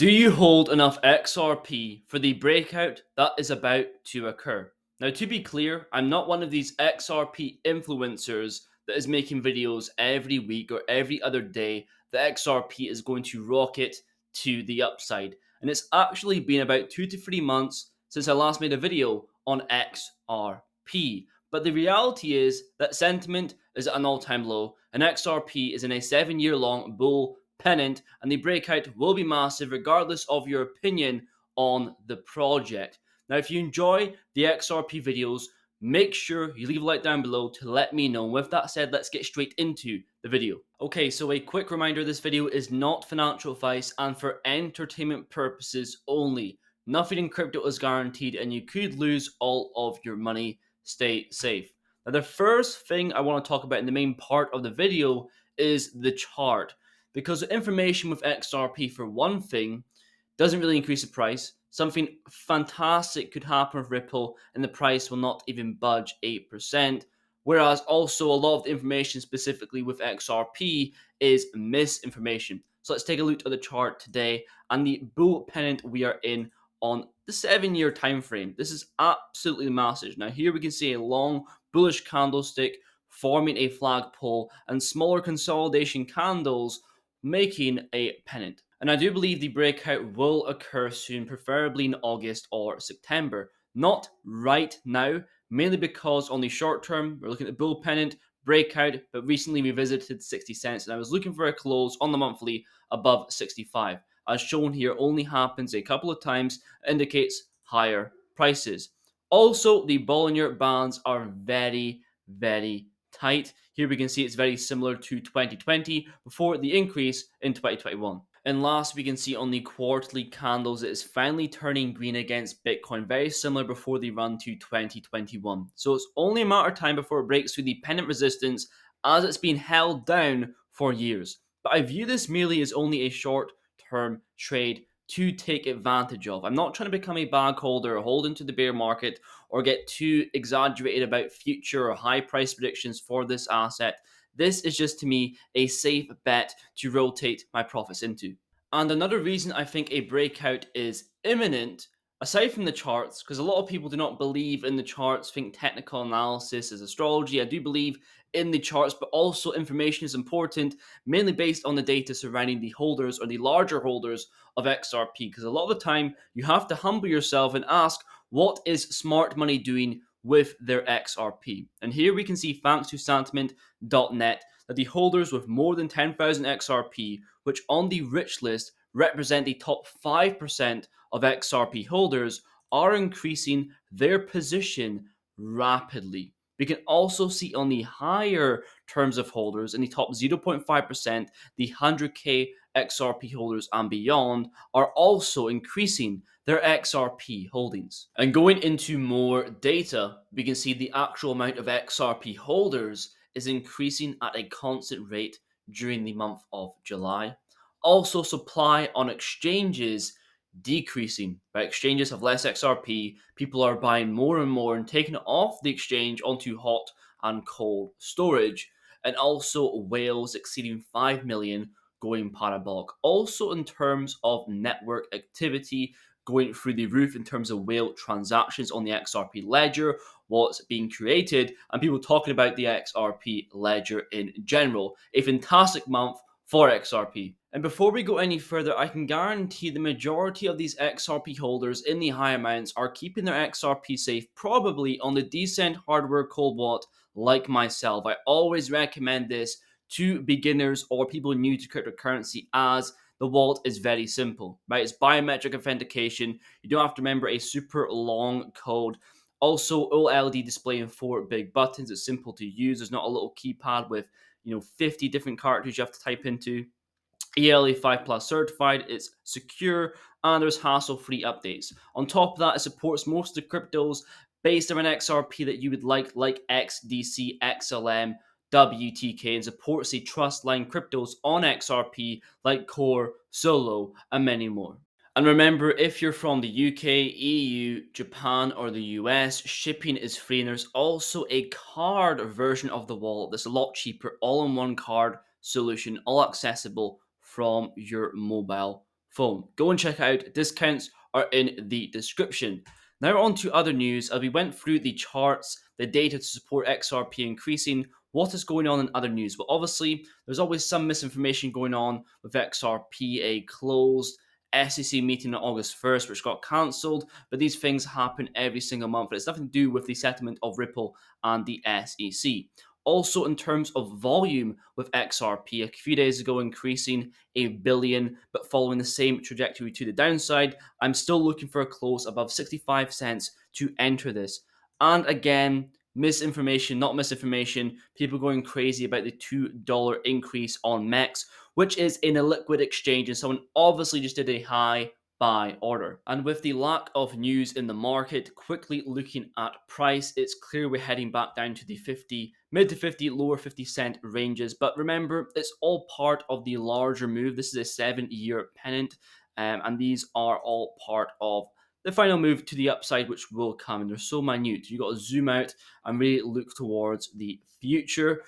Do you hold enough XRP for the breakout that is about to occur? Now, to be clear, I'm not one of these XRP influencers that is making videos every week or every other day that XRP is going to rocket to the upside. And it's actually been about 2 to 3 months since I last made a video on XRP. But the reality is that sentiment is at an all time low, and XRP is in a 7 year long bull pennant, and the breakout will be massive regardless of your opinion on the project. Now, if you enjoy the XRP videos, make sure you leave a like down below to let me know. And with that said, let's get straight into the video. Okay, so a quick reminder, this video is not financial advice and for entertainment purposes only. Nothing in crypto is guaranteed and you could lose all of your money. Stay safe. Now, the first thing I want to talk about in the main part of the video is the chart. Because the information with XRP, for one thing, doesn't really increase the price. Something fantastic could happen with Ripple, and the price will not even budge 8%. Whereas also a lot of the information specifically with XRP is misinformation. So let's take a look at the chart today and the bull pennant we are in on the 7 year time frame. This is absolutely massive. Now here we can see a long bullish candlestick forming a flagpole and smaller consolidation candles making a pennant. And I do believe the breakout will occur soon, preferably in August or September. Not right now, mainly because on the short term, we're looking at the bull pennant, breakout, but recently we visited 60 cents and I was looking for a close on the monthly above 65. As shown here, only happens a couple of times, indicates higher prices. Also, the Bollinger Bands are very, very tight. Here we can see it's very similar to 2020 before the increase in 2021. And last, we can see on the quarterly candles, it is finally turning green against Bitcoin, very similar before the run to 2021. So it's only a matter of time before it breaks through the pennant resistance as it's been held down for years. But I view this merely as only a short-term trade to take advantage of. I'm not trying to become a bag holder or hold into the bear market or get too exaggerated about future or high price predictions for this asset. This is just to me a safe bet to rotate my profits into. And another reason I think a breakout is imminent, aside from the charts, because a lot of people do not believe in the charts, think technical analysis is astrology. I do believe in the charts, but also information is important, mainly based on the data surrounding the holders or the larger holders of XRP. Because a lot of the time, you have to humble yourself and ask, what is smart money doing with their XRP? And here we can see, thanks to sentiment.net, that the holders with more than 10,000 XRP, which on the rich list represent the top 5% of XRP holders, are increasing their position rapidly. We can also see on the higher terms of holders in the top 0.5%, the 100k XRP holders and beyond are also increasing their XRP holdings. And going into more data, we can see the actual amount of XRP holders is increasing at a constant rate during the month of July. Also, supply on exchanges decreasing. Right? Exchanges have less XRP. People are buying more and more and taking it off the exchange onto hot and cold storage. And also whales exceeding 5 million going parabolic. Also in terms of network activity going through the roof in terms of whale transactions on the XRP ledger, what's being created, and people talking about the XRP ledger in general. A fantastic month for XRP. And before we go any further, I can guarantee the majority of these XRP holders in the high amounts are keeping their XRP safe, probably on the decent hardware cold wallet like myself. I always recommend this to beginners or people new to cryptocurrency, as the wallet is very simple, right? It's biometric authentication. You don't have to remember a super long code. Also, OLED display and 4 big buttons. It's simple to use. There's not a little keypad with 50 different characters you have to type into. ELA 5 Plus certified, it's secure, and there's hassle-free updates. On top of that, it supports most of the cryptos based around XRP that you would like XDC, XLM, WTK, and supports the trust line cryptos on XRP like Core, Solo, and many more. And remember, if you're from the UK, EU, Japan, or the US, shipping is free, and there's also a card version of the wallet that's a lot cheaper, all-in-one card solution, all accessible from your mobile phone. Go and check it out. Discounts are in the description. Now on to other news. As we went through the charts, the data to support XRP increasing, what is going on in other news? Well, obviously, there's always some misinformation going on with XRP, a closed SEC meeting on August 1st, which got cancelled, but these things happen every single month. It's nothing to do with the settlement of Ripple and the SEC. Also, in terms of volume with XRP, a few days ago increasing a billion, but following the same trajectory to the downside, I'm still looking for a close above 65 cents to enter this. And again, misinformation, not misinformation, people going crazy about the $2 increase on MEX, which is in a liquid exchange, and someone obviously just did a high buy order. And with the lack of news in the market, quickly looking at price, it's clear we're heading back down to the 50, mid to 50, lower 50 cent ranges. But remember, it's all part of the larger move. This is a 7-year pennant, and these are all part of the final move to the upside, which will come. And they're so minute. You got to zoom out and really look towards the future.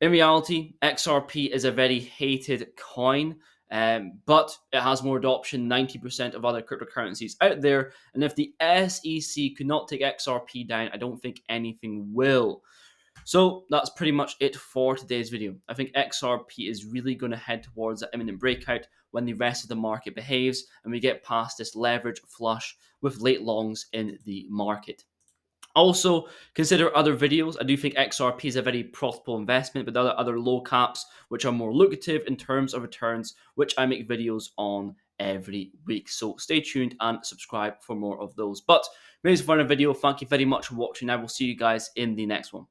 In reality, XRP is a very hated coin, but it has more adoption 90% of other cryptocurrencies out there. And if the SEC could not take XRP down, I don't think anything will. So that's pretty much it for today's video. I think XRP is really going to head towards that imminent breakout when the rest of the market behaves and we get past this leverage flush with late longs in the market. Also, consider other videos. I do think XRP is a very profitable investment, but there are other low caps which are more lucrative in terms of returns, which I make videos on every week. So stay tuned and subscribe for more of those. But maybe it's a fun video. Thank you very much for watching. I will see you guys in the next one.